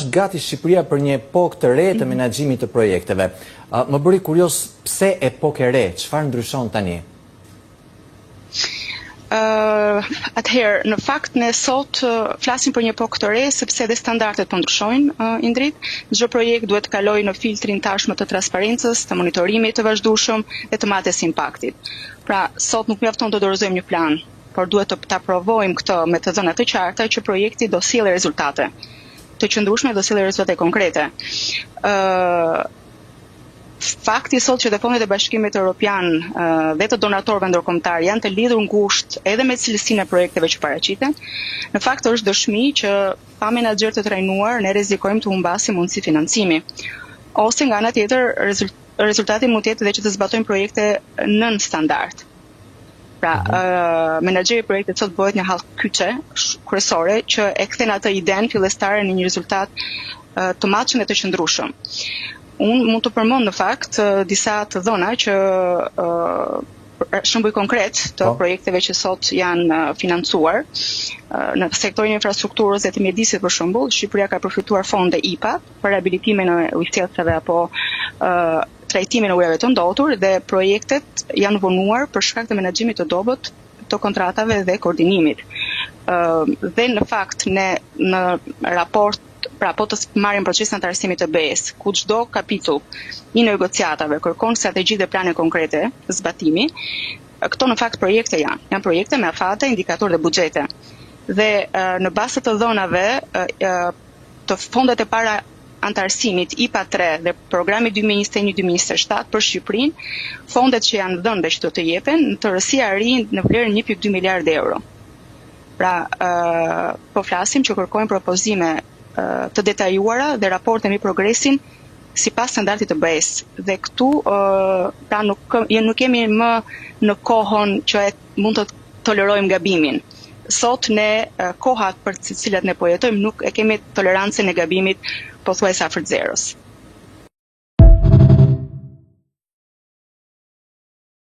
Gati Shqipëria për një epokë të re të menaxhimit të projekteve. Më bëri kurios pse epokë e re, çfarë ndryshon tani? Atëherë, në fakt ne sot flasim për një epokë të re sepse edhe standardet po ndryshojnë, Indrit. Çdo projekt duhet të kalojë në filtrin tashmë të transparencës, të monitorimit të vazhdueshëm dhe të marrjes impaktit. Pra, sot nuk mjafton të dorëzojmë një plan, por duhet të aprovojmë këtë me të dhëna të qarta që projekti do sjellë rezultate të qëndrueshme do sjellë rezultate konkrete. Fakti sot që dhe fondet e Bashkimit Evropian dhe të donatorëve ndërkombëtar janë të lidhur ngushtë edhe me cilësinë e projekteve që paraqiten, në fakt është dëshmi që pa menaxher të trajnuar ne rrezikojmë të humbasim mundësi financimi. Ose nga ana tjetër rezultati mund të jetë edhe që të zbatojmë projekte nën standard. Pra, menaxheri i projektit sot bëhet një hall kyçe kryesore që e kthen atë idenë fillestare në një rezultat të matshëm dhe të qëndrueshëm. Unë mund të përmend në fakt disa të dhëna që shembull konkret të projekteve që sot janë financuar në sektorin e infrastrukturës dhe të mjedisit për shembull, Shqipëria ka përfituar fonde IPA për riabilitimin e ujësjellsave apo trajtimin e ujëve të ndotur dhe projektet janë vonuar për shkak të menaxhimit të dobët të kontratave dhe koordinimit. Dhe në fakt ne në raport, pra po të marrim procesin antarësimit të BE-s, ku çdo kapitull i negociatave kërkon strategji dhe plane konkrete zbatimi, këto në fakt projekte janë projekte me afate, indikatorë dhe buxhete. Dhe në bazë të dhënave të fondet e para antarësimit IPA 3 dhe programi 2021-2027 për Shqipërinë, fondet që janë dhënë dhe që do të jepen në tërësi arrin në vlerën 1.2 miliardë euro. Pra, po flasim që kërkojmë propozime të detajuara dhe raporte mbi progresin sipas standardit të BE-s. Dhe këtu pra nuk kemi më në kohën që mund të tolerojmë gabimin. Sot ne kohat për të cilat ne po jetojmë nuk e kemi tolerancën e gabimit pothuajse afër zeros.